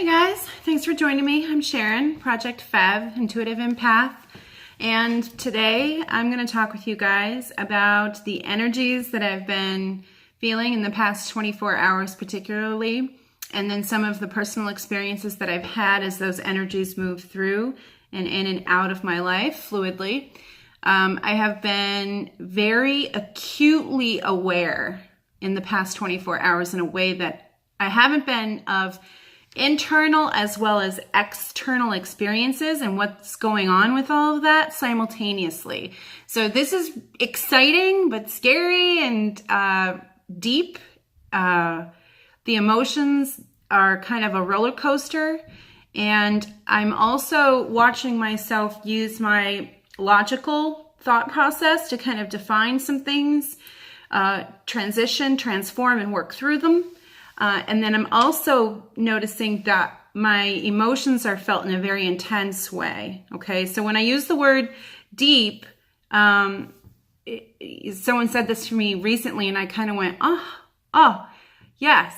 Hey guys, thanks for joining me. I'm Sharon, Project Fev, Intuitive Empath, and today I'm going to talk with you guys about the energies that I've been feeling in the past 24 hours particularly, and then some of the personal experiences that I've had as those energies move through and in and out of my life fluidly. I have been very acutely aware in the past 24 hours in a way that I haven't been of internal as well as external experiences and what's going on with all of that simultaneously. So this is exciting but scary and deep. The emotions are kind of a roller coaster, and I'm also watching myself use my logical thought process to kind of define some things, transition, transform, and work through them. And then I'm also noticing that my emotions are felt in a very intense way. Okay, so when I use the word deep, someone said this to me recently, and I kind of went, oh, yes.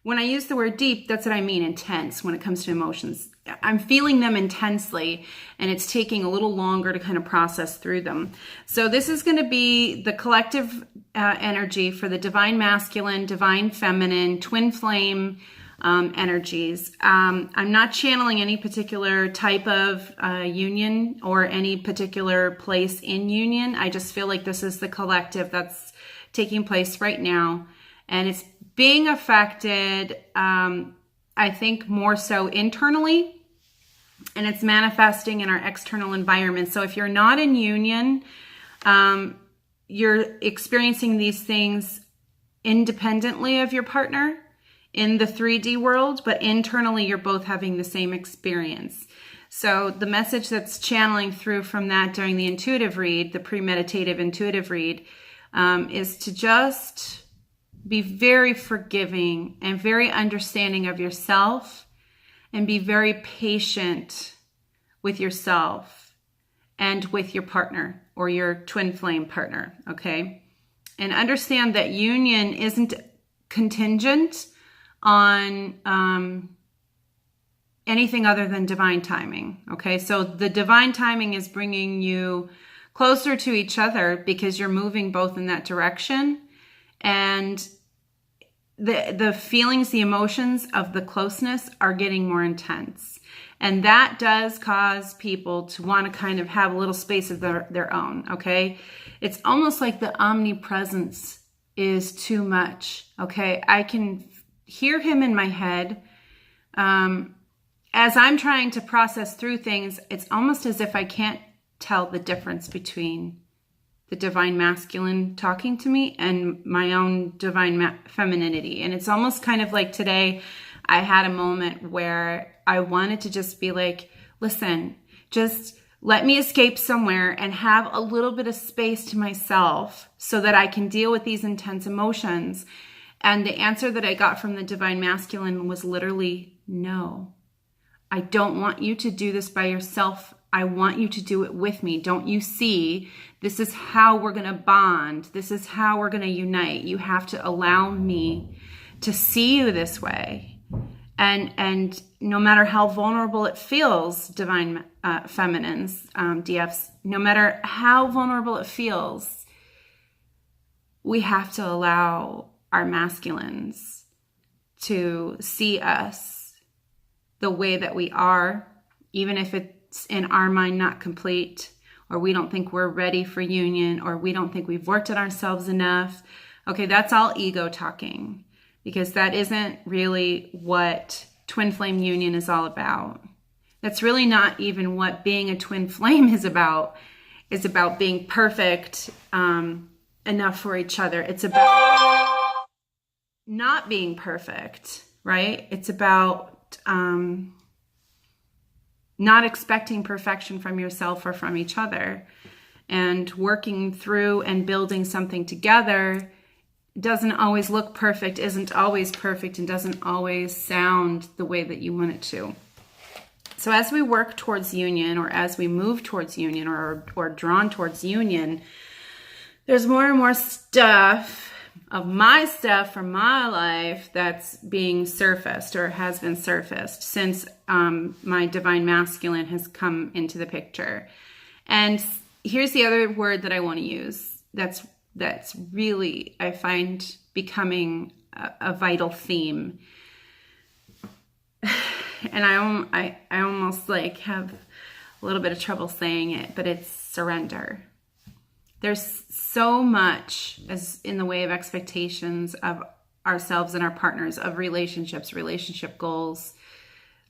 When I use the word deep, that's what I mean, intense, when it comes to emotions. I'm feeling them intensely, and it's taking a little longer to kind of process through them. So this is going to be the collective energy for the divine masculine, divine feminine, twin flame energies. I'm not channeling any particular type of union or any particular place in union. I just feel like this is the collective that's taking place right now, and it's being affected, I think, more so internally, and it's manifesting in our external environment. So if you're not in union, you're experiencing these things independently of your partner in the 3D world, but internally you're both having the same experience. So the message that's channeling through from that during the intuitive read, the premeditative intuitive read, is to just be very forgiving and very understanding of yourself, and be very patient with yourself and with your partner or your twin flame partner, okay? And understand that union isn't contingent on anything other than divine timing, okay? So the divine timing is bringing you closer to each other because you're moving both in that direction. And the feelings, the emotions of the closeness are getting more intense. And that does cause people to want to kind of have a little space of their own, okay? It's almost like the omnipresence is too much, okay? I can hear him in my head. As I'm trying to process through things, it's almost as if I can't tell the difference between the divine masculine talking to me and my own divine femininity. And it's almost kind of like today I had a moment where I wanted to just be like, listen, just let me escape somewhere and have a little bit of space to myself so that I can deal with these intense emotions. And the answer that I got from the divine masculine was literally, no, I don't want you to do this by yourself. I want you to do it with me. Don't you see? This is how we're going to bond. This is how we're going to unite. You have to allow me to see you this way. And no matter how vulnerable it feels, divine feminines, DFs, no matter how vulnerable it feels, we have to allow our masculines to see us the way that we are, even if it's in our mind not complete, or we don't think we're ready for union, or we don't think we've worked on ourselves enough. Okay, that's all ego talking, because that isn't really what twin flame union is all about. That's really not even what being a twin flame is about. It's about being perfect enough for each other. It's about not being perfect, right? It's about not expecting perfection from yourself or from each other, and working through and building something together doesn't always look perfect, isn't always perfect, and doesn't always sound the way that you want it to. So as we work towards union, or as we move towards union, or drawn towards union, there's more and more stuff of my stuff from my life that's being surfaced or has been surfaced since my divine masculine has come into the picture. And here's the other word that I want to use that's really, I find, becoming a vital theme. And I almost like have a little bit of trouble saying it, but it's surrender. There's so much as in the way of expectations of ourselves and our partners, of relationships, relationship goals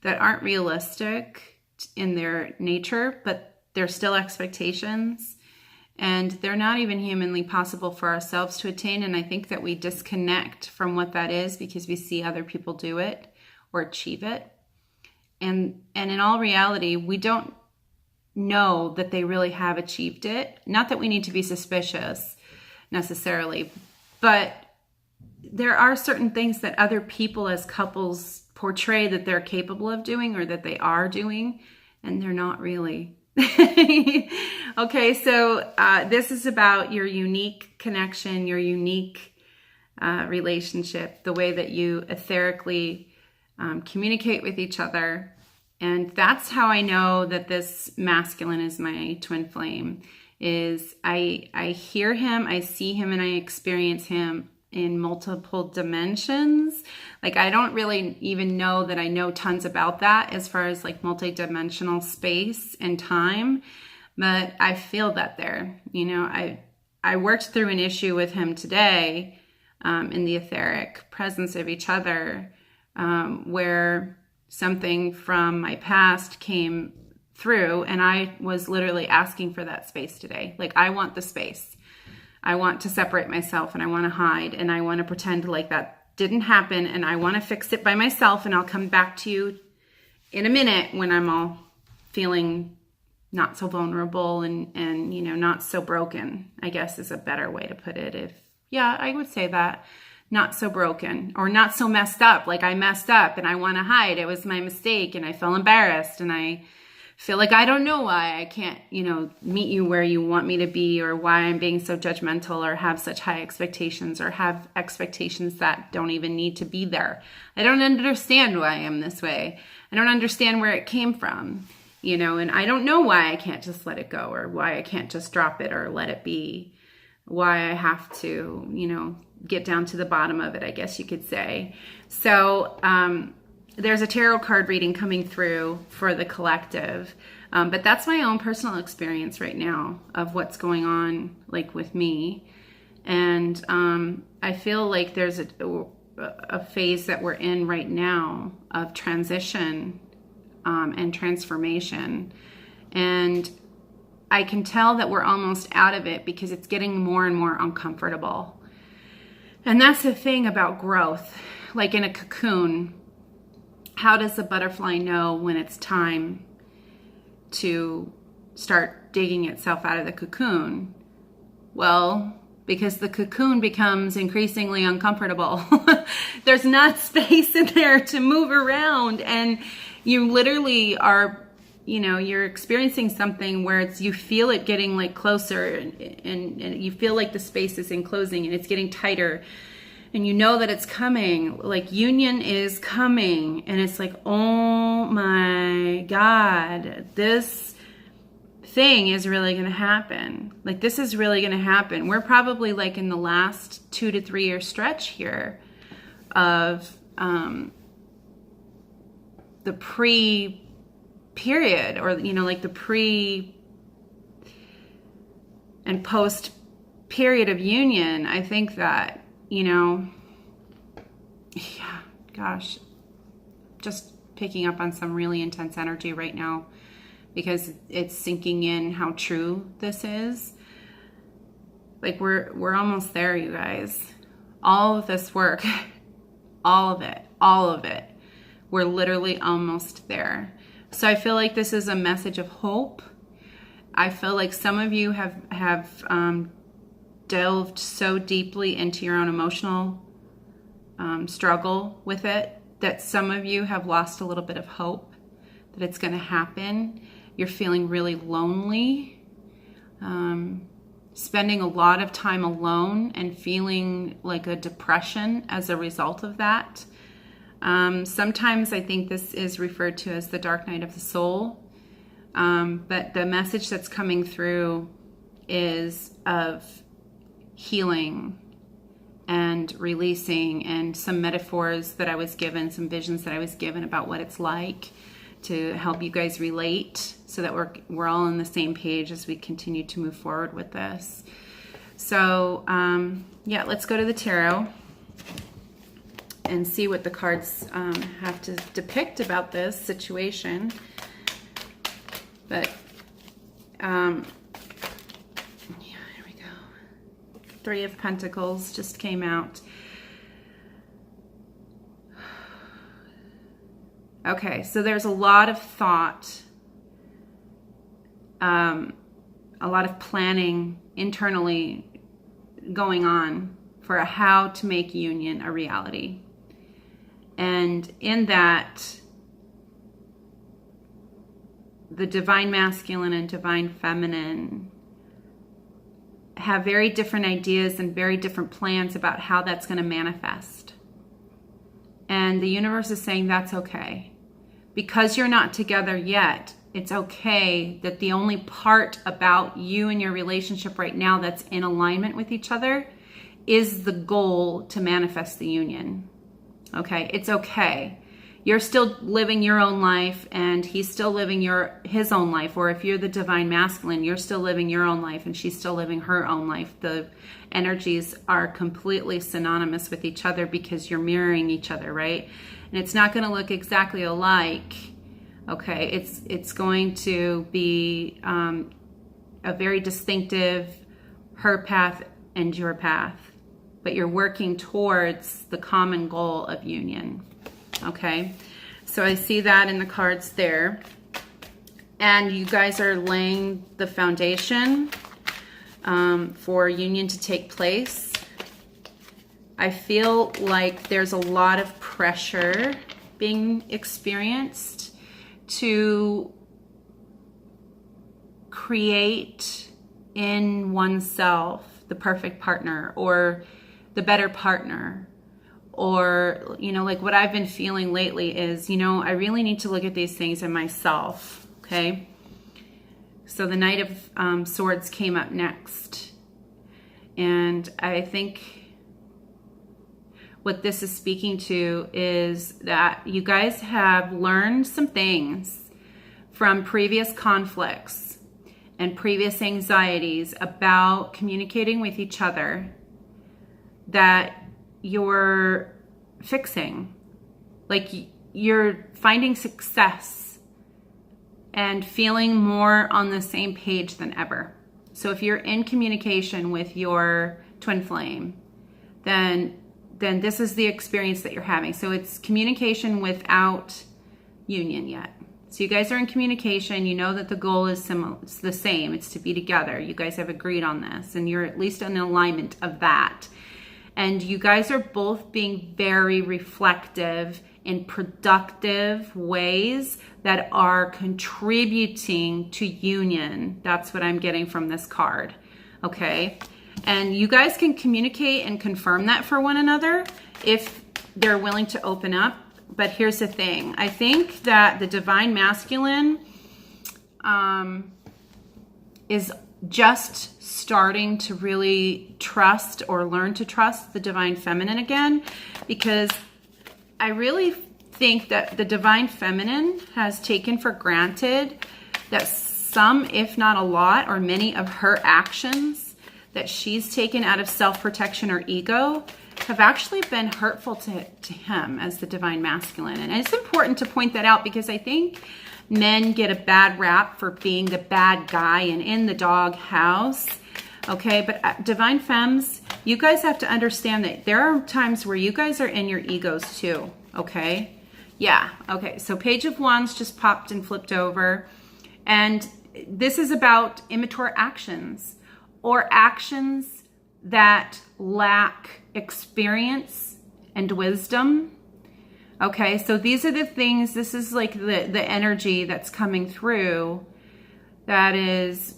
that aren't realistic in their nature, but they're still expectations. And they're not even humanly possible for ourselves to attain. And I think that we disconnect from what that is because we see other people do it or achieve it. And in all reality, we don't know that they really have achieved it. Not that we need to be suspicious necessarily, but there are certain things that other people as couples portray that they're capable of doing or that they are doing, and they're not really. Okay, so this is about your unique connection, your unique relationship, the way that you etherically communicate with each other. And that's how I know that this masculine is my twin flame, is I hear him, I see him, and I experience him in multiple dimensions. Like, I don't really even know that I know tons about that as far as like multidimensional space and time, but I feel that there. You know, I worked through an issue with him today in the etheric presence of each other, where something from my past came through, and I was literally asking for that space today. Like, I want the space. I want to separate myself, and I want to hide, and I want to pretend like that didn't happen, and I want to fix it by myself, and I'll come back to you in a minute when I'm all feeling not so vulnerable and you know, not so broken, I guess is a better way to put it. I would say that. Not so broken or not so messed up. Like, I messed up and I want to hide. It was my mistake and I feel embarrassed and I feel like I don't know why I can't, you know, meet you where you want me to be, or why I'm being so judgmental or have such high expectations or have expectations that don't even need to be there. I don't understand why I am this way. I don't understand where it came from, you know, and I don't know why I can't just let it go, or why I can't just drop it or let it be, why I have to, you know, get down to the bottom of it, I guess you could say. So there's a tarot card reading coming through for the collective, but that's my own personal experience right now of what's going on, like, with me. And I feel like there's a phase that we're in right now of transition and transformation, and I can tell that we're almost out of it because it's getting more and more uncomfortable. And that's the thing about growth. Like in a cocoon, how does a butterfly know when it's time to start digging itself out of the cocoon? Well, because the cocoon becomes increasingly uncomfortable. There's not space in there to move around, and you literally are, you know, you're experiencing something where you feel it getting like closer, and you feel like the space is enclosing and it's getting tighter, and you know that it's coming, like union is coming, and it's like, oh my God, this thing is really going to happen. Like, this is really going to happen. We're probably like in the last 2 to 3 year stretch here of the pre-period, or, you know, like the pre and post period of union. I think that, you know, yeah, gosh, just picking up on some really intense energy right now because it's sinking in how true this is. Like, we're almost there, you guys. All of this work, all of it, we're literally almost there. So I feel like this is a message of hope. I feel like some of you have delved so deeply into your own emotional struggle with it that some of you have lost a little bit of hope that it's going to happen. You're feeling really lonely. spending a lot of time alone and feeling like a depression as a result of that. Sometimes I think this is referred to as the dark night of the soul. But the message that's coming through is of healing and releasing, and some metaphors that I was given, some visions that I was given about what it's like to help you guys relate, so that we're all on the same page as we continue to move forward with this. So yeah, let's go to the tarot and see what the cards have to depict about this situation. But yeah, here we go. Three of Pentacles just came out. Okay, so there's a lot of thought, a lot of planning internally going on for how to make union a reality. And in that, the divine masculine and divine feminine have very different ideas and very different plans about how that's going to manifest. And the universe is saying that's okay. Because you're not together yet, it's okay that the only part about you and your relationship right now that's in alignment with each other is the goal to manifest the union. Okay, it's okay. You're still living your own life, and he's still living his own life. Or if you're the divine masculine, you're still living your own life and she's still living her own life. The energies are completely synonymous with each other because you're mirroring each other, right? And it's not going to look exactly alike. Okay, it's going to be a very distinctive her path and your path, but you're working towards the common goal of union. Okay, so I see that in the cards there. And you guys are laying the foundation for union to take place. I feel like there's a lot of pressure being experienced to create in oneself the perfect partner or the better partner. Or, you know, like what I've been feeling lately is, you know, I really need to look at these things in myself, okay? So the Knight of Swords came up next. And I think what this is speaking to is that you guys have learned some things from previous conflicts and previous anxieties about communicating with each other that you're fixing. Like you're finding success and feeling more on the same page than ever. So if you're in communication with your twin flame, then this is the experience that you're having. So it's communication without union yet. So you guys are in communication. You know that the goal is similar. It's the same. It's to be together. You guys have agreed on this, and you're at least in alignment of that. And you guys are both being very reflective in productive ways that are contributing to union. That's what I'm getting from this card. Okay. And you guys can communicate and confirm that for one another if they're willing to open up. But here's the thing. I think that the divine masculine is just starting to really trust or learn to trust the divine feminine again, because I really think that the divine feminine has taken for granted that some, if not a lot, or many of her actions that she's taken out of self-protection or ego have actually been hurtful to him as the divine masculine. And it's important to point that out because I think men get a bad rap for being the bad guy and in the dog house. Okay, but divine femmes, you guys have to understand that there are times where you guys are in your egos too. Okay, yeah, okay, so Page of Wands just popped and flipped over, and this is about immature actions or actions that lack experience and wisdom. Okay, so these are the things, this is like the energy that's coming through that is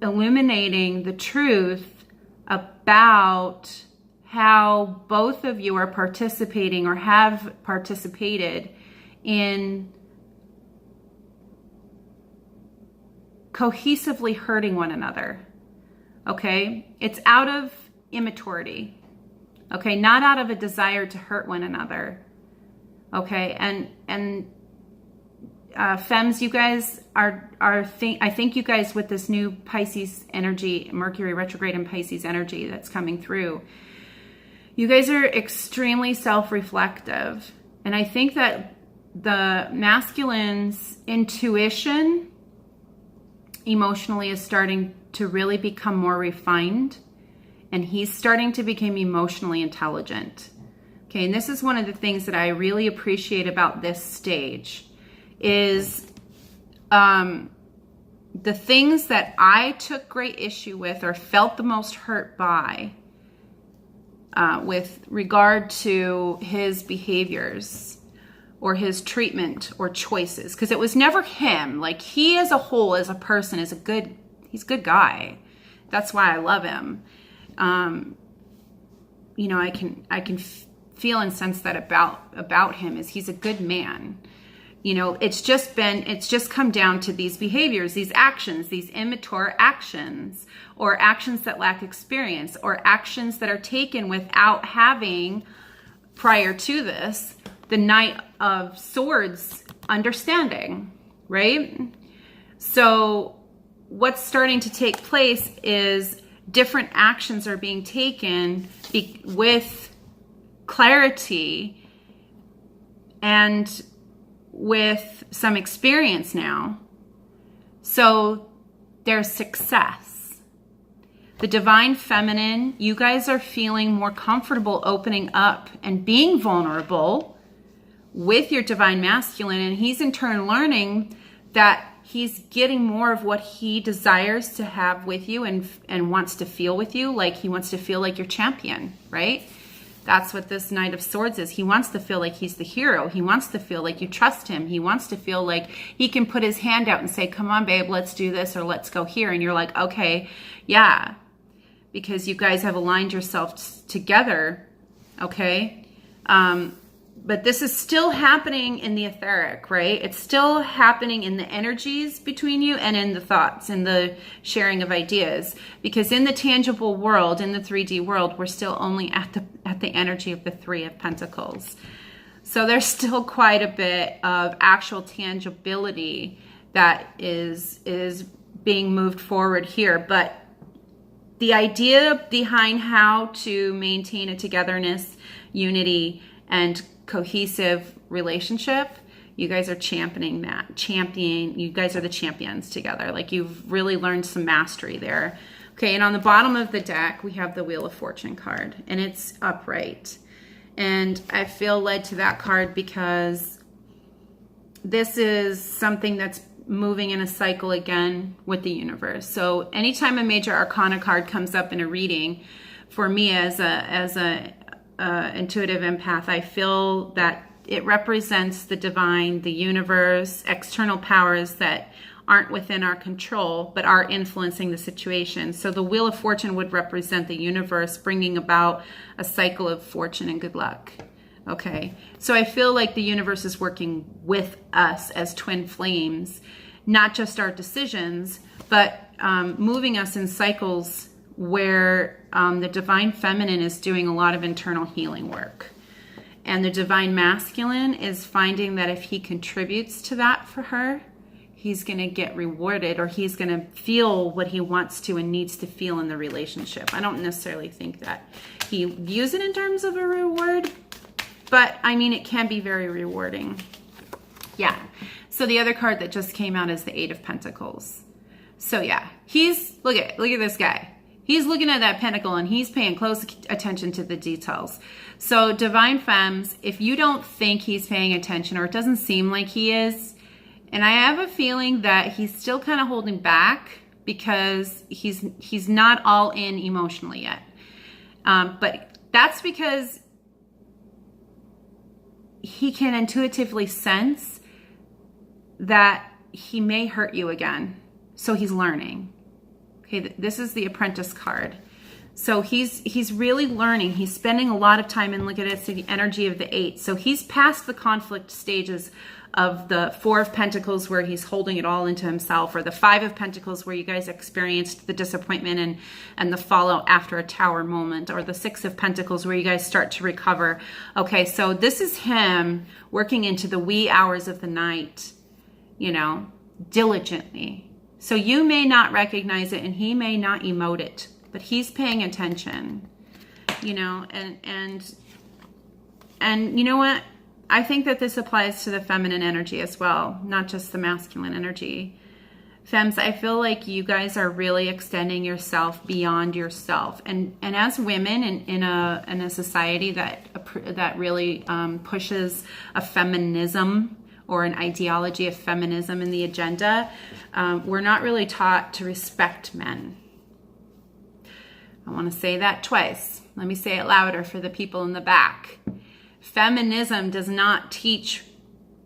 illuminating the truth about how both of you are participating or have participated in cohesively hurting one another. Okay? It's out of immaturity. Okay? Not out of a desire to hurt one another. Okay? And Femmes, you guys I think you guys, with this new Pisces energy, Mercury retrograde in Pisces energy that's coming through, you guys are extremely self-reflective. And I think that the masculine's intuition emotionally is starting to really become more refined, and he's starting to become emotionally intelligent. Okay, and this is one of the things that I really appreciate about this stage is the things that I took great issue with or felt the most hurt by with regard to his behaviors or his treatment or choices, because it was never him. Like, he as a whole, as a person, he's a good guy. That's why I love him. You know, I can feel and sense that about him, is he's a good man. You know, it's just come down to these behaviors, these actions, these immature actions, or actions that lack experience, or actions that are taken without having, prior to this, the Knight of Swords understanding, right? So what's starting to take place is different actions are being taken with clarity and with some experience now. So there's success. The divine feminine, you guys are feeling more comfortable opening up and being vulnerable with your divine masculine, and he's in turn learning that he's getting more of what he desires to have with you and wants to feel with you. Like, he wants to feel like your champion, right? That's what this Knight of Swords is. He wants to feel like he's the hero. He wants to feel like you trust him. He wants to feel like he can put his hand out and say, come on, babe, let's do this, or let's go here. And you're like, okay, yeah, because you guys have aligned yourselves together, okay? But this is still happening in the etheric, right? It's still happening in the energies between you and in the thoughts and the sharing of ideas. Because in the tangible world, in the 3D world, we're still only at the energy of the Three of Pentacles. So there's still quite a bit of actual tangibility that is being moved forward here. But the idea behind how to maintain a togetherness, unity, and cohesive relationship, you guys are championing that. You guys are the champions together. Like, you've really learned some mastery there. Okay, and on the bottom of the deck, we have the Wheel of Fortune card, and it's upright. And I feel led to that card because this is something that's moving in a cycle again with the universe. So anytime a major arcana card comes up in a reading, for me as a intuitive empath, I feel that it represents the divine, the universe, external powers that aren't within our control but are influencing the situation. So the Wheel of Fortune would represent the universe bringing about a cycle of fortune and good luck. Okay, so I feel like the universe is working with us as twin flames, not just our decisions, but moving us in cycles where the divine feminine is doing a lot of internal healing work. And the divine masculine is finding that if he contributes to that for her, he's going to get rewarded, or he's going to feel what he wants to and needs to feel in the relationship. I don't necessarily think that he views it in terms of a reward, but I mean, it can be very rewarding. Yeah. So the other card that just came out is the Eight of Pentacles. So yeah, look at this guy. He's looking at that pentacle and he's paying close attention to the details. So divine femmes, if you don't think he's paying attention, or it doesn't seem like he is, and I have a feeling that he's still kind of holding back because he's not all in emotionally yet. But that's because he can intuitively sense that he may hurt you again. So he's learning. Okay, this is the Apprentice card. So he's really learning. He's spending a lot of time, and look at it, it's the energy of the 8. So he's past the conflict stages of the 4 of Pentacles where he's holding it all into himself, or the 5 of Pentacles where you guys experienced the disappointment and the fallout after a Tower moment, or the 6 of Pentacles where you guys start to recover. Okay, so this is him working into the wee hours of the night, you know, diligently. So you may not recognize it and he may not emote it, but he's paying attention, you know, and you know what? I think that this applies to the feminine energy as well, not just the masculine energy. Femmes, I feel like you guys are really extending yourself beyond yourself. And as women in a society that really pushes a feminism or an ideology of feminism in the agenda, we're not really taught to respect men. I want to say that twice. Let me say it louder for the people in the back. Feminism does not teach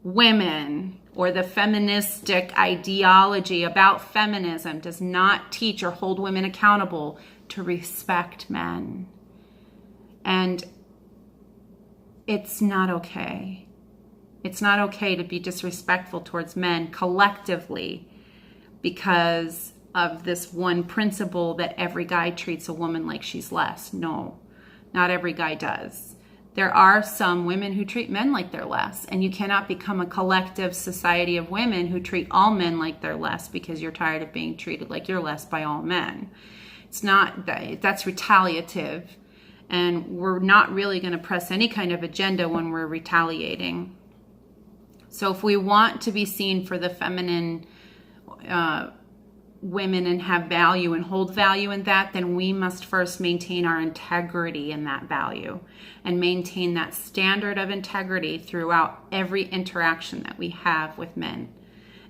women, or the feministic ideology about feminism does not teach or hold women accountable to respect men. And it's not okay. It's not okay to be disrespectful towards men collectively because of this one principle that every guy treats a woman like she's less. No, not every guy does. There are some women who treat men like they're less, and you cannot become a collective society of women who treat all men like they're less because you're tired of being treated like you're less by all men. It's not that, that's retaliative, and we're not really going to press any kind of agenda when we're retaliating. So if we want to be seen for the feminine women and have value and hold value in that, then we must first maintain our integrity in that value and maintain that standard of integrity throughout every interaction that we have with men.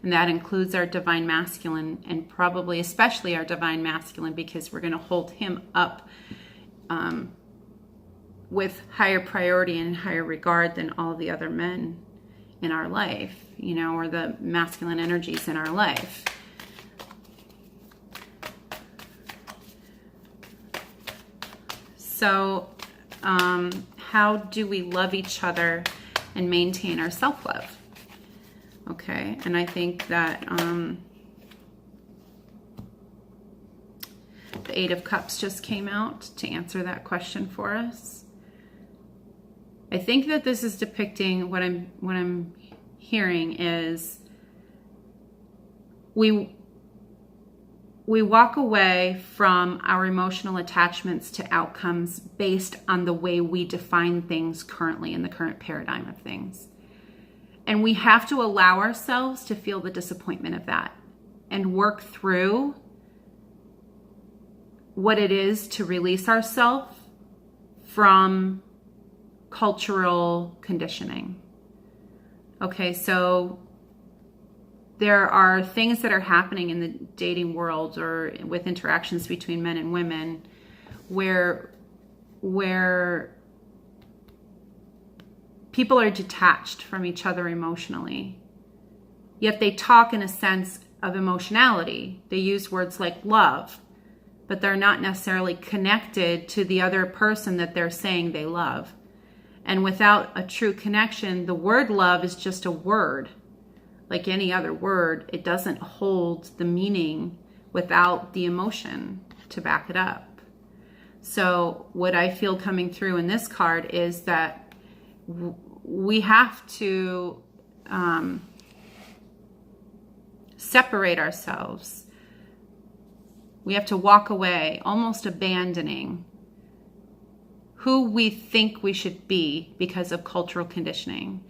And that includes our divine masculine, and probably especially our divine masculine, because we're going to hold him up with higher priority and higher regard than all the other men in our life, you know, or the masculine energies in our life. So how do we love each other and maintain our self-love? Okay, and I think that the 8 of Cups just came out to answer that question for us. I think that this is depicting what I'm hearing is we walk away from our emotional attachments to outcomes based on the way we define things currently in the current paradigm of things. And we have to allow ourselves to feel the disappointment of that and work through what it is to release ourselves from cultural conditioning. Okay, so there are things that are happening in the dating world or with interactions between men and women where people are detached from each other emotionally, yet they talk in a sense of emotionality. They use words like love, but they're not necessarily connected to the other person that they're saying they love. And without a true connection, the word love is just a word. Like any other word, it doesn't hold the meaning without the emotion to back it up. So what I feel coming through in this card is that we have to separate ourselves. We have to walk away, almost abandoning who we think we should be because of cultural conditioning.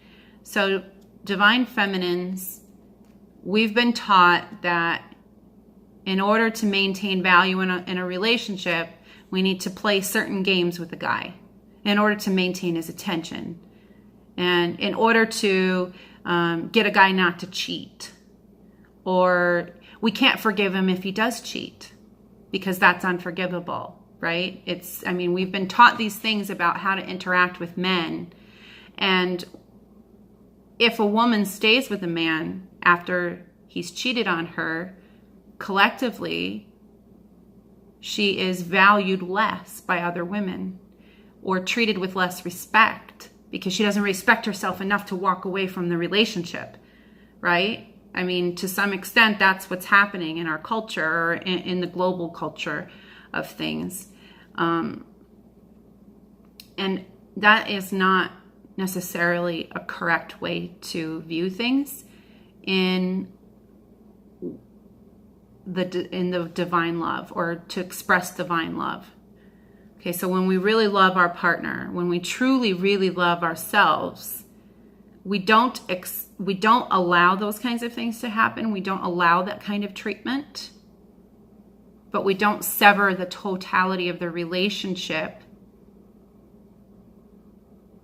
So divine feminines, we've been taught that in order to maintain value in a relationship, we need to play certain games with a guy in order to maintain his attention. And in order to get a guy not to cheat. Or we can't forgive him if he does cheat because that's unforgivable, right? We've been taught these things about how to interact with men. And if a woman stays with a man after he's cheated on her, collectively, she is valued less by other women or treated with less respect because she doesn't respect herself enough to walk away from the relationship, right? I mean, to some extent, that's what's happening in our culture or in the global culture of things. And that is not necessarily a correct way to view things in the divine love or to express divine love. Okay, so when we really love our partner, when we truly, really love ourselves, we don't allow those kinds of things to happen. We don't allow that kind of treatment, but we don't sever the totality of the relationship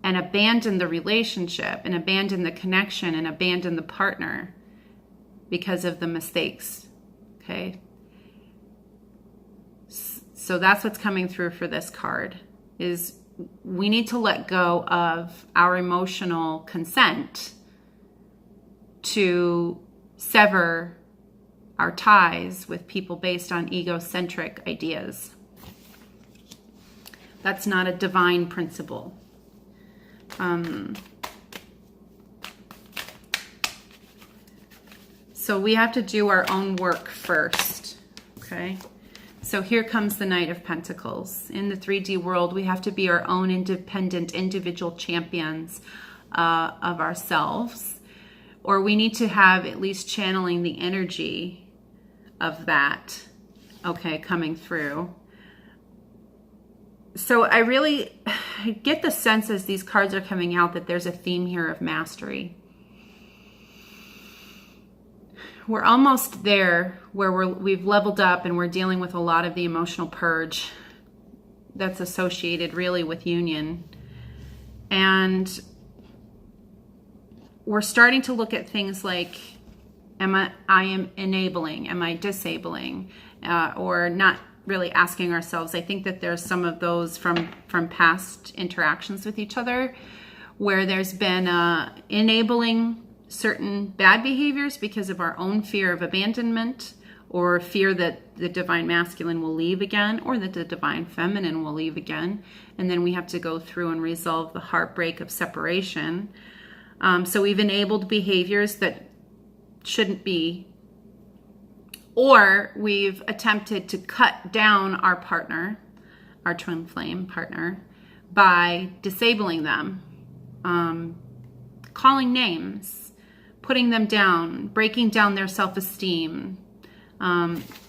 and abandon the relationship and abandon the connection and abandon the partner because of the mistakes. Okay. So that's what's coming through for this card is we need to let go of our emotional consent to sever our ties with people based on egocentric ideas. That's not a divine principle. So we have to do our own work first, okay? So here comes the Knight of Pentacles. In the 3D world, we have to be our own independent, individual champions of ourselves, or we need to have at least channeling the energy of that, okay, coming through. So I get the sense as these cards are coming out that there's a theme here of mastery. We're almost there where we've leveled up and we're dealing with a lot of the emotional purge that's associated really with union. And we're starting to look at things like, I am enabling, am I disabling, or not really asking ourselves. I think that there's some of those from past interactions with each other where there's been enabling certain bad behaviors because of our own fear of abandonment or fear that the divine masculine will leave again or that the divine feminine will leave again. And then we have to go through and resolve the heartbreak of separation. So we've enabled behaviors that shouldn't be, or we've attempted to cut down our partner, our twin flame partner, by disabling them, calling names, putting them down, breaking down their self-esteem,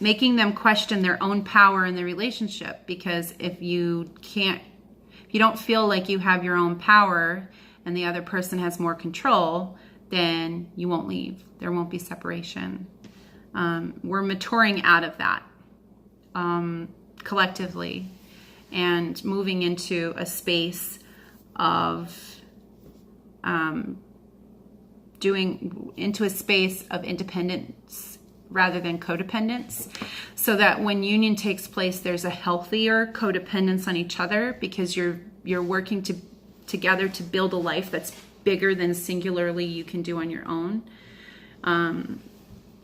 making them question their own power in the relationship. Because if you don't feel like you have your own power and the other person has more control, then you won't leave. There won't be separation. We're maturing out of that collectively and moving into a space of independence rather than codependence, so that when union takes place, there's a healthier codependence on each other because you're working together to build a life that's bigger than singularly you can do on your own.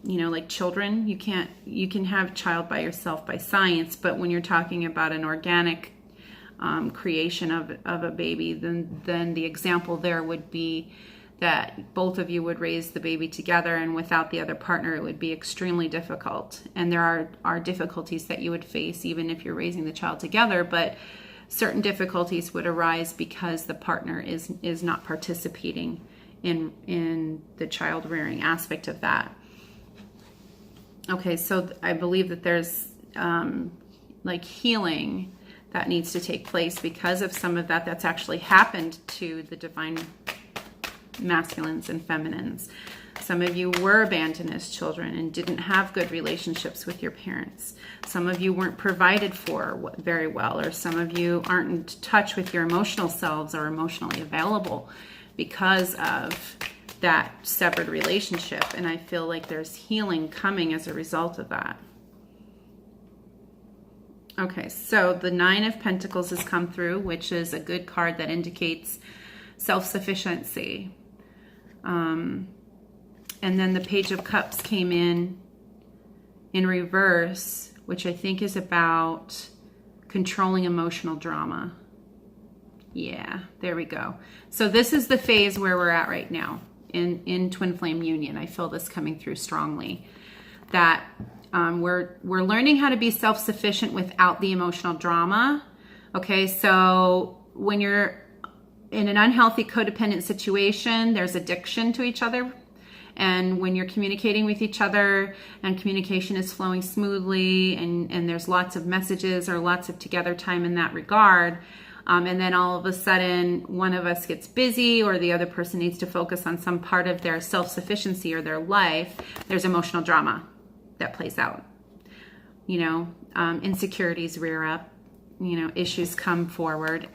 Like children, you can have a child by yourself by science, but when you're talking about an organic creation of a baby, then the example there would be that both of you would raise the baby together, and without the other partner, it would be extremely difficult. And there are difficulties that you would face even if you're raising the child together, but certain difficulties would arise because the partner is not participating in the child rearing aspect of that. Okay, so I believe that there's healing that needs to take place because of some of that's actually happened to the divine masculines and feminines. Some of you were abandoned as children and didn't have good relationships with your parents. Some of you weren't provided for very well, or some of you aren't in touch with your emotional selves or emotionally available because of that severed relationship. And I feel like there's healing coming as a result of that. Okay, so the Nine of Pentacles has come through, which is a good card that indicates self-sufficiency. And then the Page of Cups came in reverse, which I think is about controlling emotional drama. Yeah, there we go. So this is the phase where we're at right now in twin flame union. I feel this coming through strongly, that we're learning how to be self-sufficient without the emotional drama. Okay, so when you're in an unhealthy codependent situation, there's addiction to each other. And when you're communicating with each other and communication is flowing smoothly and there's lots of messages or lots of together time in that regard, and then all of a sudden one of us gets busy or the other person needs to focus on some part of their self-sufficiency or their life, there's emotional drama that plays out. You know, insecurities rear up, you know, issues come forward.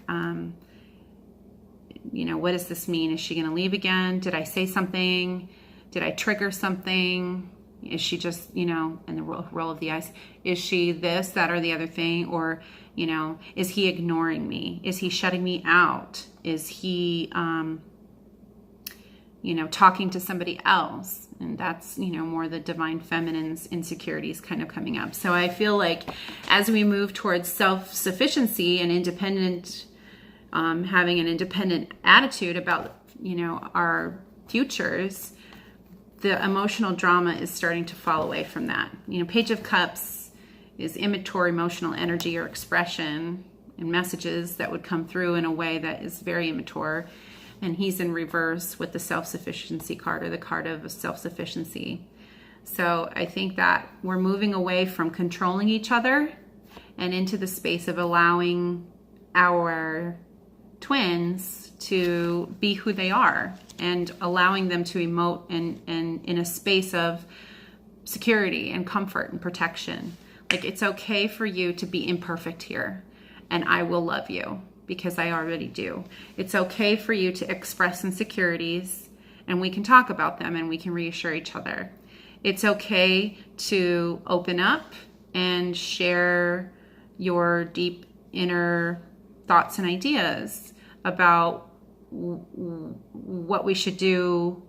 You know, what does this mean? Is she going to leave again? Did I say something? Did I trigger something? Is she just, you know, and the roll of the eyes, is she this, that, or the other thing? Or, you know, is he ignoring me? Is he shutting me out? Is he, you know, talking to somebody else? And that's, you know, more the divine feminine's insecurities kind of coming up. So I feel like as we move towards self-sufficiency and independent, having an independent attitude about, you know, our futures, the emotional drama is starting to fall away from that. You know, Page of Cups is immature emotional energy or expression and messages that would come through in a way that is very immature. And he's in reverse with the self-sufficiency card, or the card of self-sufficiency. So I think that we're moving away from controlling each other and into the space of allowing our twins to be who they are and allowing them to emote in a space of security and comfort and protection. Like, it's okay for you to be imperfect here, and I will love you because I already do. It's okay for you to express insecurities, and we can talk about them and we can reassure each other. It's okay to open up and share your deep inner thoughts and ideas about what we should do,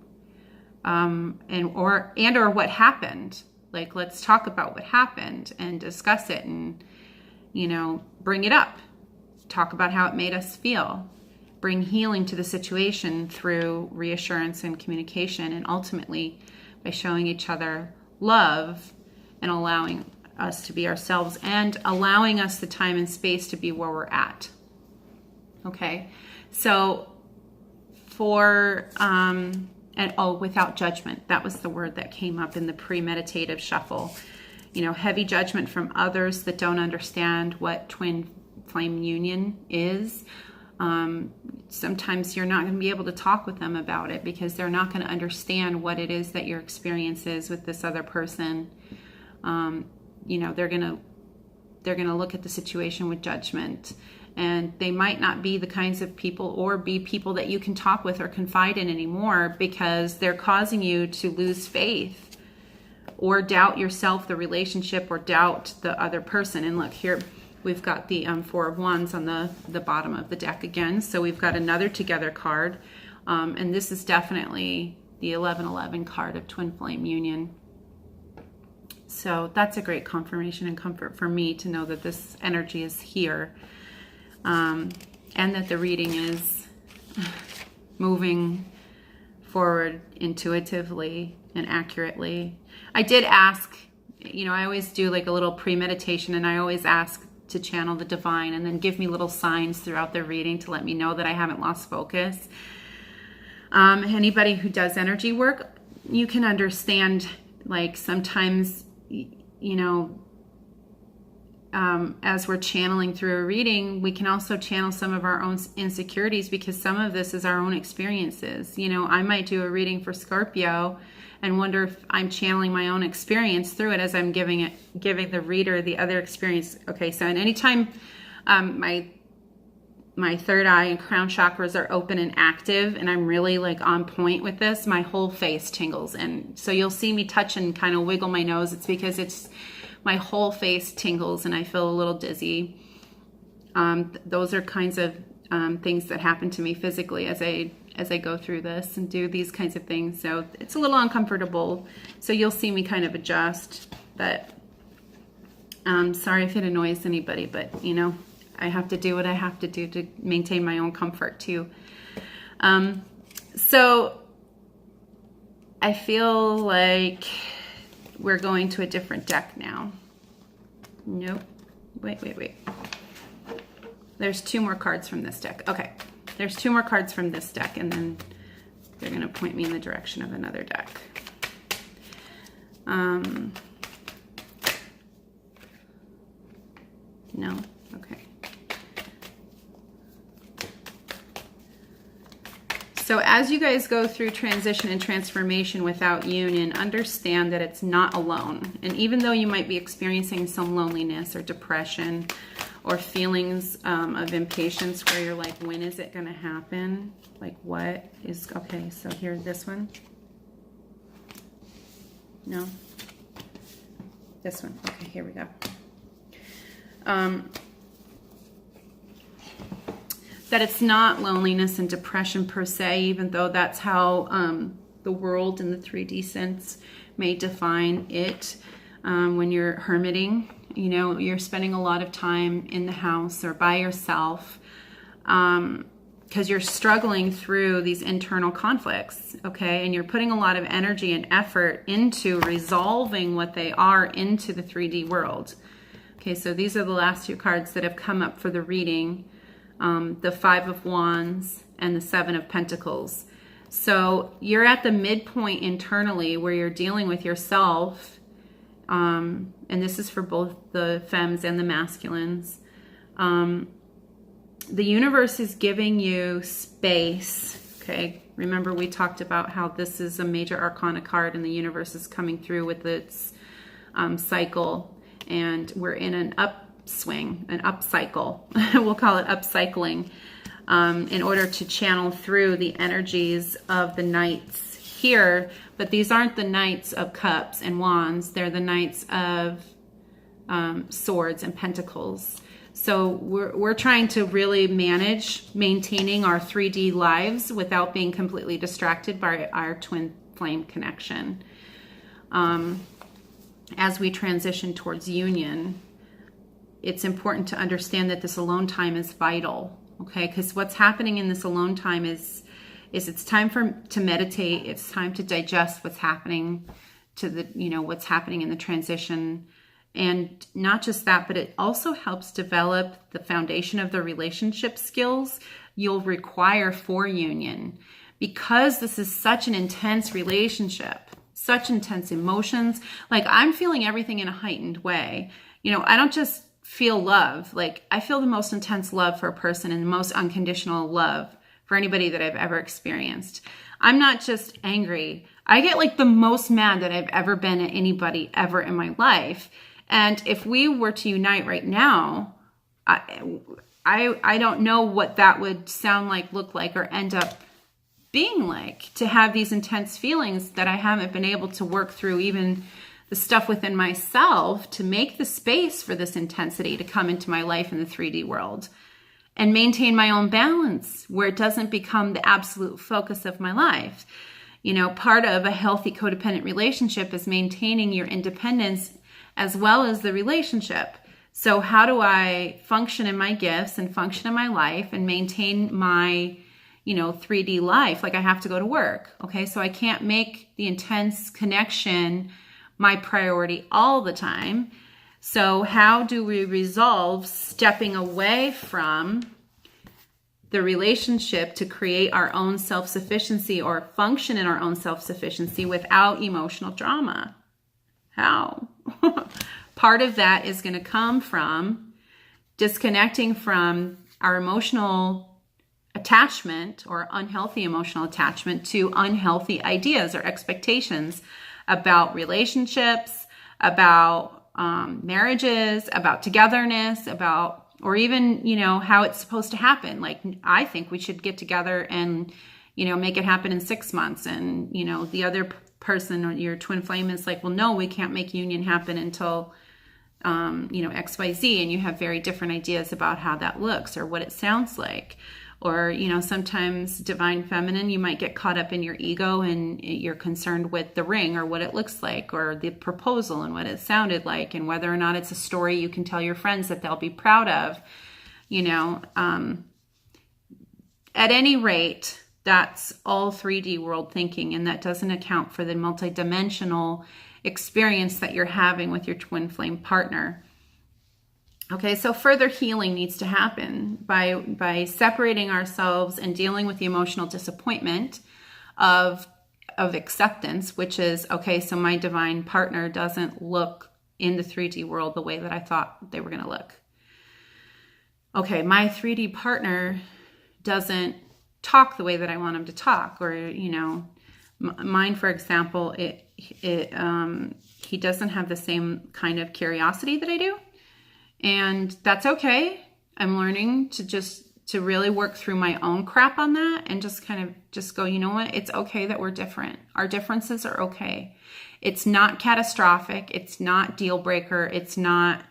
and or what happened. Like, let's talk about what happened and discuss it, and, you know, bring it up. Talk about how it made us feel. Bring healing to the situation through reassurance and communication, and ultimately by showing each other love and allowing us to be ourselves and allowing us the time and space to be where we're at. Okay, so without judgment. That was the word that came up in the premeditative shuffle. You know, heavy judgment from others that don't understand what twin flame union is. Sometimes you're not going to be able to talk with them about it because they're not going to understand what it is that your experience is with this other person. You know, they're going to look at the situation with judgment. And they might not be the kinds of people or be people that you can talk with or confide in anymore because they're causing you to lose faith or doubt yourself, the relationship, or doubt the other person. And look, here we've got the Four of Wands on the bottom of the deck again. So we've got another together card. And this is definitely the 1111 card of twin flame union. So that's a great confirmation and comfort for me to know that this energy is here. And that the reading is moving forward intuitively and accurately. I did ask, you know, I always do like a little premeditation, and I always ask to channel the divine and then give me little signs throughout the reading to let me know that I haven't lost focus. Anybody who does energy work, you can understand, like, sometimes, you know, as we're channeling through a reading, we can also channel some of our own insecurities because some of this is our own experiences. You know, I might do a reading for Scorpio and wonder if I'm channeling my own experience through it as I'm giving the reader the other experience. Okay, so and anytime my third eye and crown chakras are open and active and I'm really like on point with this, my whole face tingles. And so you'll see me touch and kind of wiggle my nose. It's because my whole face tingles and I feel a little dizzy. Those are kinds of things that happen to me physically as I go through this and do these kinds of things. So it's a little uncomfortable. So you'll see me kind of adjust. But Sorry if it annoys anybody, but you know, I have to do what I have to do to maintain my own comfort too. So I feel like we're going to a different deck now. Nope. Wait. There's 2 more cards from this deck. Okay. There's 2 more cards from this deck, and then they're going to point me in the direction of another deck. No? Okay. So as you guys go through transition and transformation without union, understand that it's not alone. And even though you might be experiencing some loneliness or depression or feelings of impatience where you're like, when is it going to happen? Like, what is, okay, so here's this one. No? This one. Okay, here we go. That it's not loneliness and depression per se, even though that's how the world in the 3D sense may define it. When you're hermiting, you know, you're spending a lot of time in the house or by yourself because you're struggling through these internal conflicts, okay? And you're putting a lot of energy and effort into resolving what they are into the 3D world. Okay, so these are the last 2 cards that have come up for the reading. The 5 of Wands and the 7 of Pentacles. So you're at the midpoint internally where you're dealing with yourself. And this is for both the femmes and the masculines. The universe is giving you space. Okay. Remember we talked about how this is a major arcana card and the universe is coming through with its cycle. And we're in an upswing, an upcycle. We'll call it upcycling in order to channel through the energies of the knights here. But these aren't the knights of cups and wands. They're the knights of swords and pentacles. So we're trying to really manage maintaining our 3D lives without being completely distracted by our twin flame connection. As we transition towards union, it's important to understand that this alone time is vital, okay? Because what's happening in this alone time is it's time to meditate. It's time to digest what's happening to the, you know, what's happening in the transition. And not just that, but it also helps develop the foundation of the relationship skills you'll require for union. Because this is such an intense relationship, such intense emotions, like I'm feeling everything in a heightened way. You know, I don't just feel love. Like I feel the most intense love for a person and the most unconditional love for anybody that I've ever experienced. I'm not just angry. I get like the most mad that I've ever been at anybody ever in my life. And if we were to unite right now, I don't know what that would sound like, look like, or end up being like, to have these intense feelings that I haven't been able to work through, even the stuff within myself to make the space for this intensity to come into my life in the 3D world and maintain my own balance where it doesn't become the absolute focus of my life. You know, part of a healthy codependent relationship is maintaining your independence as well as the relationship. So how do I function in my gifts and function in my life and maintain my, you know, 3D life? Like I have to go to work. Okay. So I can't make the intense connection my priority all the time. So how do we resolve stepping away from the relationship to create our own self-sufficiency or function in our own self-sufficiency without emotional drama? How? Part of that is going to come from disconnecting from our emotional attachment or unhealthy emotional attachment to unhealthy ideas or expectations about relationships, about marriages, about togetherness, about, or even, you know, how it's supposed to happen. Like, I think we should get together and, you know, make it happen in 6 months. And, you know, the other person or your twin flame is like, well, no, we can't make union happen until, you know, XYZ. And you have very different ideas about how that looks or what it sounds like. Or, you know, sometimes divine feminine, you might get caught up in your ego and you're concerned with the ring or what it looks like, or the proposal and what it sounded like, and whether or not it's a story you can tell your friends that they'll be proud of. You know, at any rate, that's all 3D world thinking, and that doesn't account for the multidimensional experience that you're having with your twin flame partner. Okay, so further healing needs to happen by separating ourselves and dealing with the emotional disappointment of acceptance, which is, okay, so my divine partner doesn't look in the 3D world the way that I thought they were going to look. Okay, my 3D partner doesn't talk the way that I want him to talk, or, you know, mine, for example, he doesn't have the same kind of curiosity that I do. And that's okay. I'm learning to really work through my own crap on that and just kind of just go, you know what? It's okay that we're different. Our differences are okay. It's not catastrophic. It's not deal breaker. It's not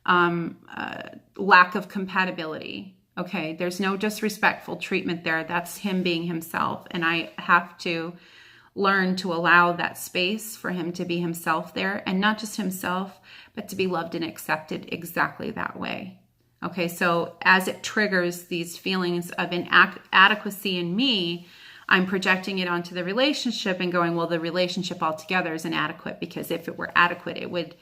lack of compatibility. Okay. There's no disrespectful treatment there. That's him being himself. And I have to learn to allow that space for him to be himself there, and not just himself, but to be loved and accepted exactly that way. Okay, so as it triggers these feelings of inadequacy in me, I'm projecting it onto the relationship and going, well, the relationship altogether is inadequate, because if it were adequate, it would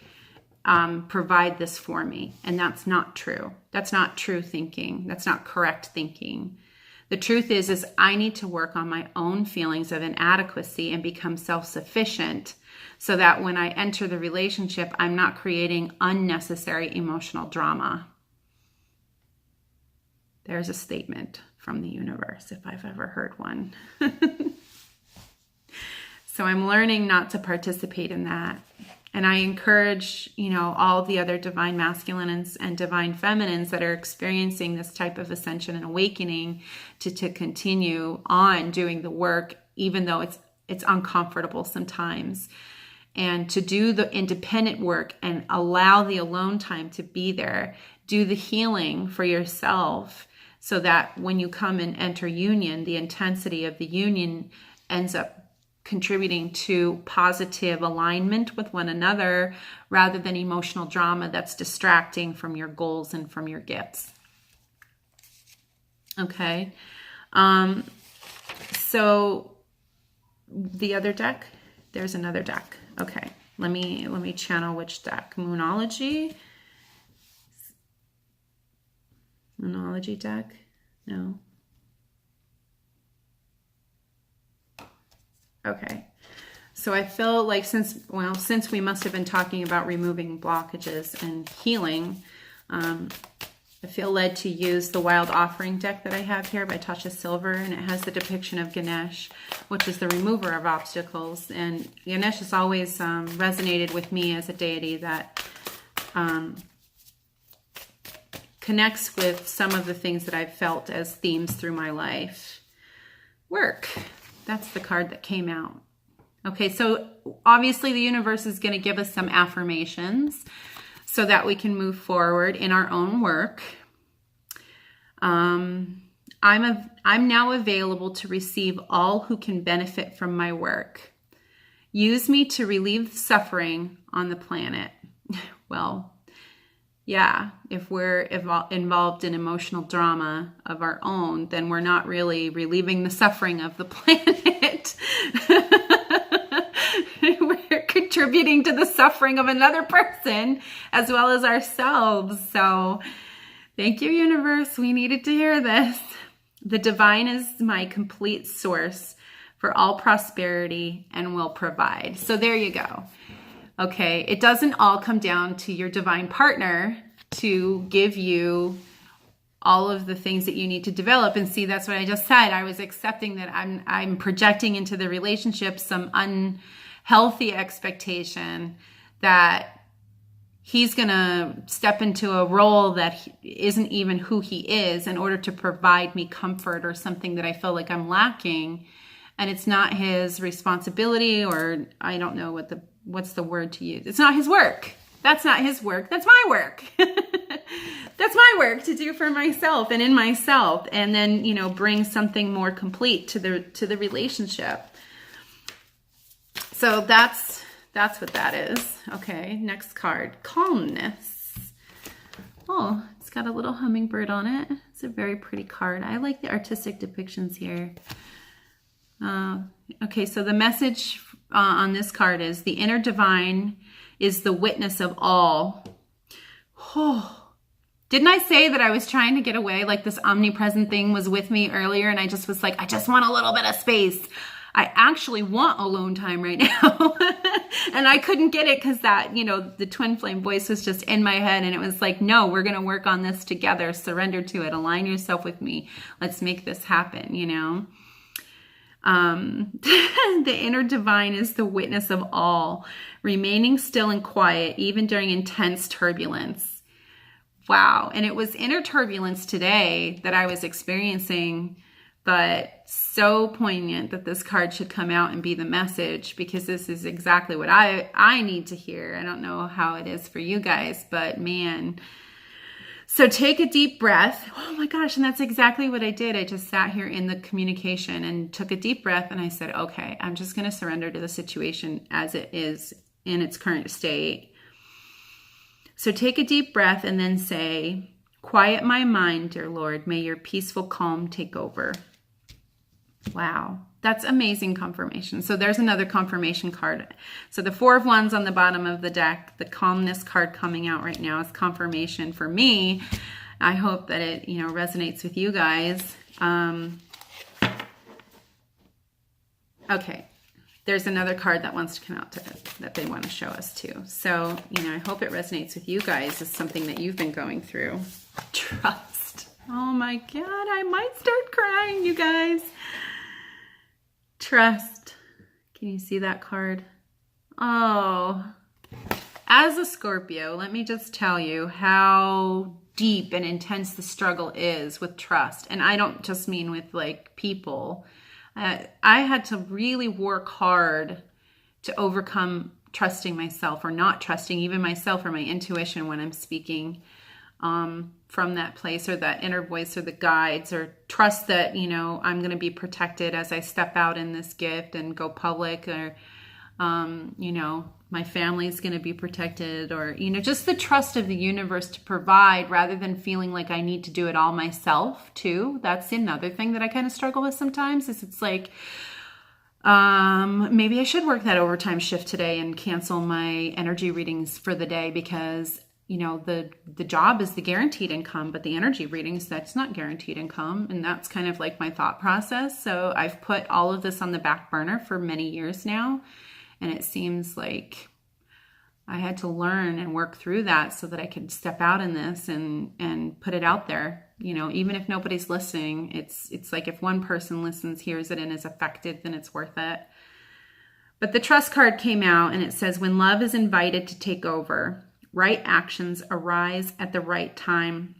provide this for me. And that's not true. That's not true thinking. That's not correct thinking. The truth is I need to work on my own feelings of inadequacy and become self-sufficient, so that when I enter the relationship, I'm not creating unnecessary emotional drama. There's a statement from the universe, if I've ever heard one. So I'm learning not to participate in that. And I encourage, you know, all the other divine masculines and divine feminines that are experiencing this type of ascension and awakening to continue on doing the work, even though it's uncomfortable sometimes, and to do the independent work and allow the alone time to be there. Do the healing for yourself, so that when you come and enter union, the intensity of the union ends up contributing to positive alignment with one another, rather than emotional drama that's distracting from your goals and from your gifts. Okay. So the other deck, there's another deck. Okay. Let me channel which deck. Moonology deck? No. Okay. So I feel like since we must have been talking about removing blockages and healing, I feel led to use the Wild Offering deck that I have here by Tasha Silver, and it has the depiction of Ganesh, which is the remover of obstacles. And Ganesh has always resonated with me as a deity that connects with some of the things that I've felt as themes through my life. Work. That's the card that came out. Okay, so obviously the universe is going to give us some affirmations so that we can move forward in our own work. I'm now available to receive all who can benefit from my work. Use me to relieve suffering on the planet. Well, yeah, if we're involved in emotional drama of our own, then we're not really relieving the suffering of the planet. We're contributing to the suffering of another person as well as ourselves. So thank you, universe. We needed to hear this. The divine is my complete source for all prosperity and will provide. So there you go. Okay, it doesn't all come down to your divine partner to give you all of the things that you need to develop. And see, that's what I just said. I was accepting that I'm projecting into the relationship some unhealthy expectation that he's going to step into a role that isn't even who he is in order to provide me comfort or something that I feel like I'm lacking. And it's not his responsibility, or I don't know what's the word to use. It's not his work. That's not his work. That's my work. that's my work to do for myself and in myself, and then, you know, bring something more complete to the relationship. So that's what that is. Okay, next card, calmness. Oh, it's got a little hummingbird on it. It's a very pretty card. I like the artistic depictions here. Okay, so the message on this card is the inner divine is the witness of all. Oh, didn't I say that I was trying to get away? Like this omnipresent thing was with me earlier, and I just was like, I just want a little bit of space. I actually want alone time right now. And I couldn't get it because that, you know, the twin flame voice was just in my head, and it was like, no, we're going to work on this together. Surrender to it. Align yourself with me. Let's make this happen, you know. The inner divine is the witness of all, remaining still and quiet, even during intense turbulence. Wow. And it was inner turbulence today that I was experiencing, but so poignant that this card should come out and be the message, because this is exactly what I need to hear. I don't know how it is for you guys, but man. So take a deep breath. Oh my gosh, and that's exactly what I did. I just sat here in the communication and took a deep breath, and I said, okay, I'm just going to surrender to the situation as it is in its current state. So take a deep breath and then say, quiet my mind, dear Lord. May your peaceful calm take over. Wow, that's amazing confirmation. So there's another confirmation card. So the Four of Wands on the bottom of the deck, the calmness card coming out right now is confirmation for me. I hope that it, you know, resonates with you guys. Okay, there's another card that wants to come out that they want to show us too. So, you know, I hope it resonates with you guys. It's something that you've been going through. Trust. Oh my God, I might start crying, you guys. Trust. Can you see that card? Oh, as a Scorpio, let me just tell you how deep and intense the struggle is with trust. And I don't just mean with like people. I had to really work hard to overcome trusting myself, or not trusting even myself or my intuition when I'm speaking from that place, or that inner voice, or the guides, or trust that, you know, I'm going to be protected as I step out in this gift and go public, or, you know, my family's going to be protected, or, you know, just the trust of the universe to provide rather than feeling like I need to do it all myself too. That's another thing that I kind of struggle with sometimes, is it's like, maybe I should work that overtime shift today and cancel my energy readings for the day, because you know, the job is the guaranteed income, but the energy readings, that's not guaranteed income. And that's kind of like my thought process. So I've put all of this on the back burner for many years now. And it seems like I had to learn and work through that so that I could step out in this and put it out there. You know, even if nobody's listening, it's like if one person listens, hears it, and is affected, then it's worth it. But the trust card came out, and it says, when love is invited to take over, right actions arise at the right time.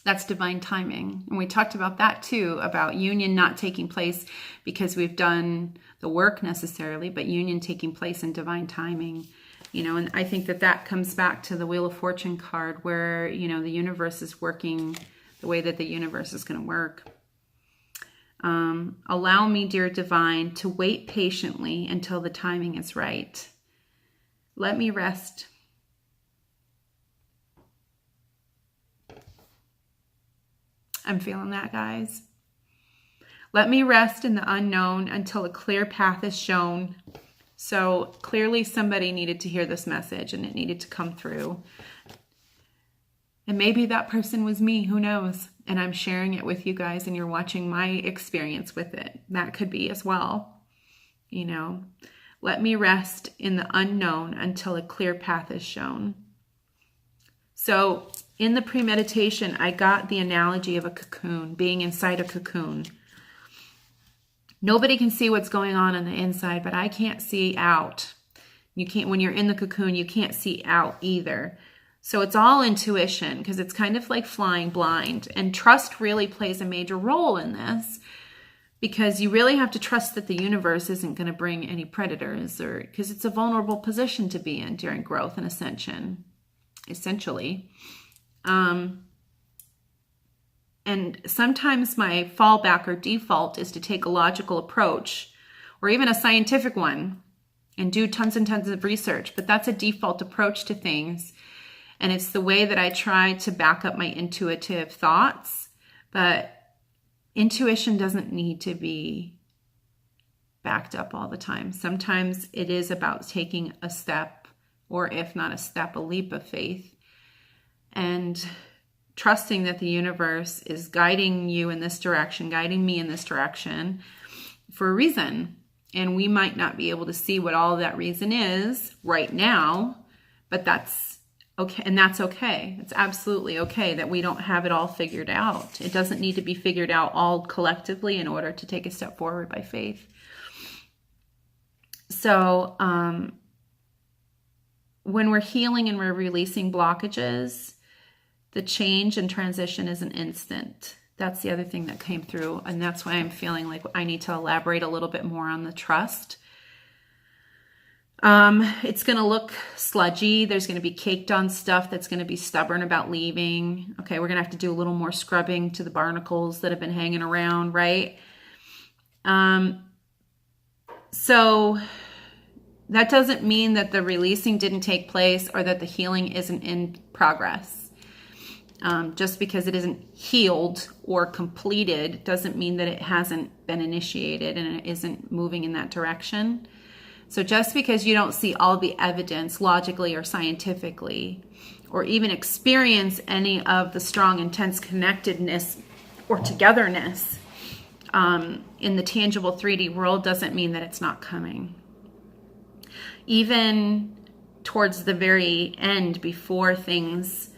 That's divine timing. And we talked about that too, about union not taking place because we've done the work necessarily, but union taking place in divine timing. You know, and I think that comes back to the Wheel of Fortune card, where, you know, the universe is working the way that the universe is going to work. Allow me, dear divine, to wait patiently until the timing is right. Let me rest. I'm feeling that, guys. Let me rest in the unknown until a clear path is shown. So clearly somebody needed to hear this message, and it needed to come through. And maybe that person was me, who knows? And I'm sharing it with you guys, and you're watching my experience with it. That could be as well. You know, let me rest in the unknown until a clear path is shown. So in the premeditation, I got the analogy of a cocoon, being inside a cocoon. Nobody can see what's going on the inside, but I can't see out. You can't, when you're in the cocoon, you can't see out either. So it's all intuition, because it's kind of like flying blind. And trust really plays a major role in this, because you really have to trust that the universe isn't going to bring any predators, or because it's a vulnerable position to be in during growth and ascension, essentially. And sometimes my fallback or default is to take a logical approach or even a scientific one and do tons and tons of research, but that's a default approach to things. And it's the way that I try to back up my intuitive thoughts, but intuition doesn't need to be backed up all the time. Sometimes it is about taking a step, or if not a step, a leap of faith, and trusting that the universe is guiding you in this direction, guiding me in this direction for a reason. And we might not be able to see what all that reason is right now, but that's okay. And that's okay. It's absolutely okay that we don't have it all figured out. It doesn't need to be figured out all collectively in order to take a step forward by faith. So when we're healing and we're releasing blockages, the change and transition isn't instant. That's the other thing that came through. And that's why I'm feeling like I need to elaborate a little bit more on the trust. It's going to look sludgy. There's going to be caked on stuff that's going to be stubborn about leaving. Okay, we're going to have to do a little more scrubbing to the barnacles that have been hanging around, right? So that doesn't mean that the releasing didn't take place or that the healing isn't in progress. Just because it isn't healed or completed doesn't mean that it hasn't been initiated and it isn't moving in that direction. So just because you don't see all the evidence logically or scientifically, or even experience any of the strong, intense connectedness or togetherness in the tangible 3D world, doesn't mean that it's not coming. Even towards the very end, before things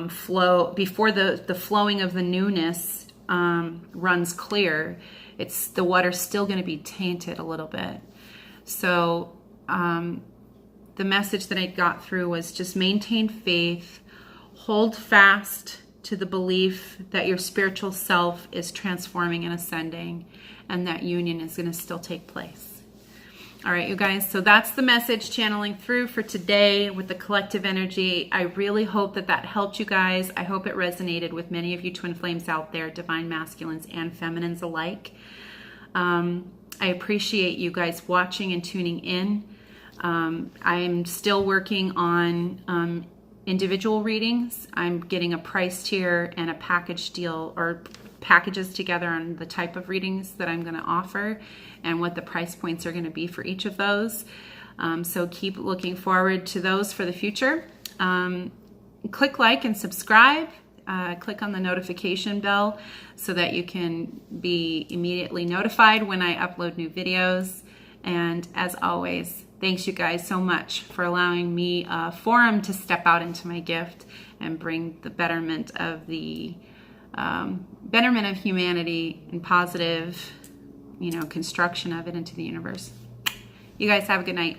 flow, before the flowing of the newness runs clear, the water's still going to be tainted a little bit. So the message that I got through was just maintain faith, hold fast to the belief that your spiritual self is transforming and ascending, and that union is going to still take place. All right, you guys, so that's the message channeling through for today with the collective energy. I really hope that helped you guys. I hope it resonated with many of you twin flames out there, divine masculines and feminines alike. I appreciate you guys watching and tuning in. I'm still working on individual readings. I'm getting a price tier and a package deal, or packages together on the type of readings that I'm going to offer and what the price points are going to be for each of those. So keep looking forward to those for the future. Click like and subscribe. Click on the notification bell so that you can be immediately notified when I upload new videos. And as always, thanks you guys so much for allowing me a forum to step out into my gift and bring the betterment of humanity and positive, construction of it into the universe. You guys have a good night.